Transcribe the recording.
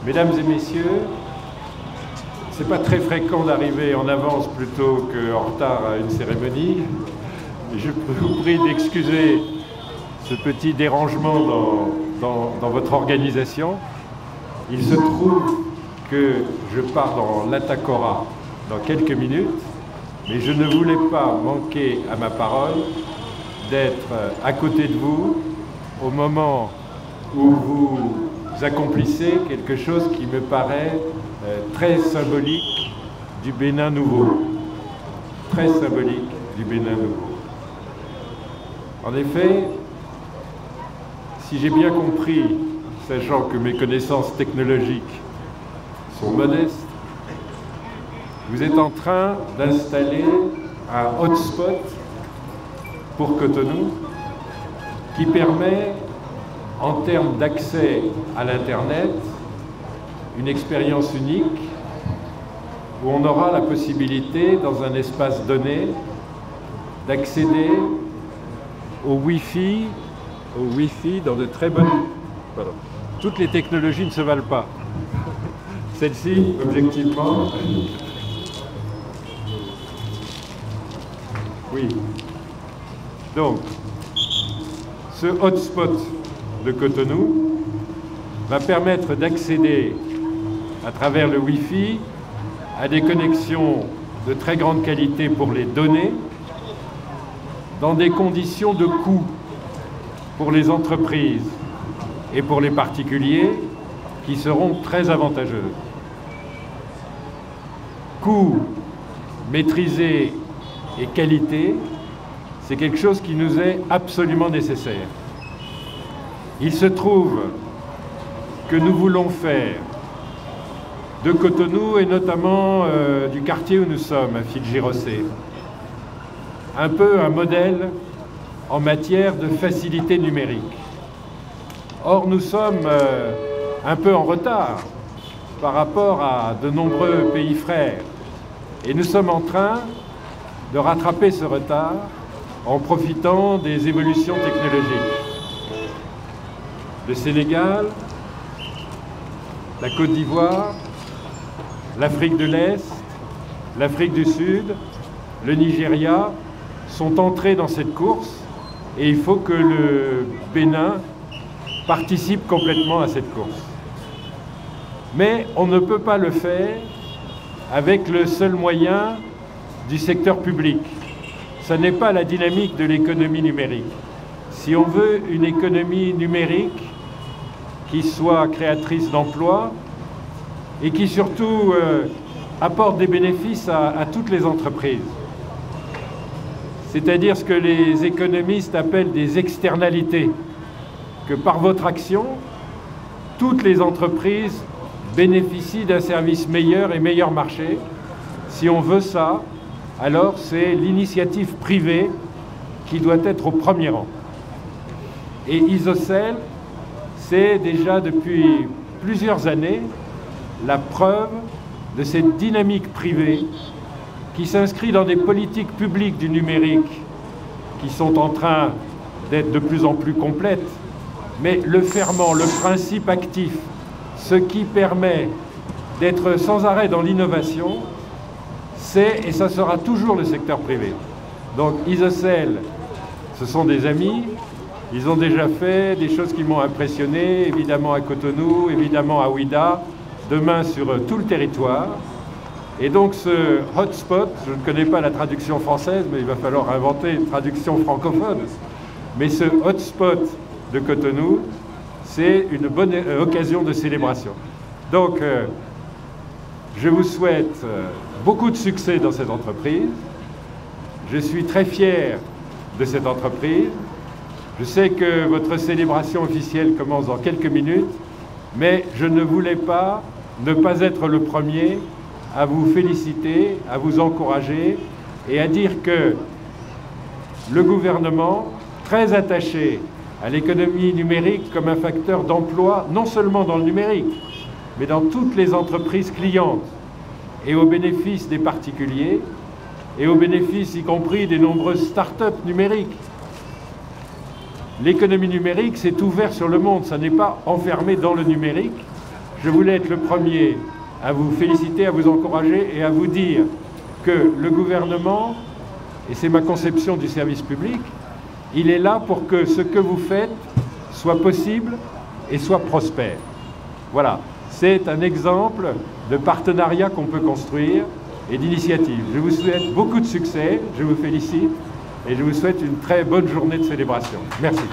Mesdames et messieurs, c'est pas très fréquent d'arriver en avance plutôt qu'en retard à une cérémonie. Je vous prie d'excuser ce petit dérangement dans votre organisation. Il se trouve que je pars dans l'Atacora dans quelques minutes, mais je ne voulais pas manquer à ma parole d'être à côté de vous au moment où vous accomplissez quelque chose qui me paraît très symbolique du Bénin nouveau. Très symbolique du Bénin nouveau. En effet, si j'ai bien compris, sachant que mes connaissances technologiques sont modestes, vous êtes en train d'installer un hotspot pour Cotonou qui permet, en termes d'accès à l'Internet, une expérience unique où on aura la possibilité, dans un espace donné, d'accéder au Wi-Fi dans de très bonnes... Pardon. Toutes les technologies ne se valent pas. Celle-ci, objectivement... Oui. Donc, ce hotspot de Cotonou va permettre d'accéder à travers le Wi-Fi à des connexions de très grande qualité pour les données dans des conditions de coût pour les entreprises et pour les particuliers qui seront très avantageuses. Coût maîtrisé et qualité, c'est quelque chose qui nous est absolument nécessaire. Il se trouve que nous voulons faire de Cotonou et notamment du quartier où nous sommes, à Fidji-Rossé, un peu un modèle en matière de facilité numérique. Or, nous sommes un peu en retard par rapport à de nombreux pays frères et nous sommes en train de rattraper ce retard en profitant des évolutions technologiques. Le Sénégal, la Côte d'Ivoire, l'Afrique de l'Est, l'Afrique du Sud, le Nigeria sont entrés dans cette course et il faut que le Bénin participe complètement à cette course. Mais on ne peut pas le faire avec le seul moyen du secteur public. Ce n'est pas la dynamique de l'économie numérique. Si on veut une économie numérique qui soit créatrice d'emplois et qui surtout apporte des bénéfices à toutes les entreprises, c'est-à-dire ce que les économistes appellent des externalités, que par votre action, toutes les entreprises bénéficient d'un service meilleur et meilleur marché. Si on veut ça, alors c'est l'initiative privée qui doit être au premier rang. Et Isocel, c'est déjà depuis plusieurs années la preuve de cette dynamique privée qui s'inscrit dans des politiques publiques du numérique qui sont en train d'être de plus en plus complètes. Mais le ferment, le principe actif, ce qui permet d'être sans arrêt dans l'innovation, c'est et ça sera toujours le secteur privé. Donc Isocel, ce sont des amis, ils ont déjà fait des choses qui m'ont impressionné, évidemment à Cotonou, évidemment à Ouidah, demain sur tout le territoire. Et donc ce hotspot, je ne connais pas la traduction française, mais il va falloir inventer une traduction francophone. Mais ce hotspot de Cotonou, c'est une bonne occasion de célébration. Donc, je vous souhaite beaucoup de succès dans cette entreprise. Je suis très fier de cette entreprise. Je sais que votre célébration officielle commence dans quelques minutes, mais je ne voulais pas ne pas être le premier à vous féliciter, à vous encourager et à dire que le gouvernement, très attaché à l'économie numérique comme un facteur d'emploi, non seulement dans le numérique, mais dans toutes les entreprises clientes et au bénéfice des particuliers et au bénéfice y compris des nombreuses start-up numériques. L'économie numérique, c'est ouvert sur le monde, ça n'est pas enfermé dans le numérique. je voulais être le premier à vous féliciter, à vous encourager et à vous dire que le gouvernement, et c'est ma conception du service public, il est là pour que ce que vous faites soit possible et soit prospère. Voilà, c'est un exemple de partenariat qu'on peut construire et d'initiative. Je vous souhaite beaucoup de succès, je vous félicite et je vous souhaite une très bonne journée de célébration. Merci.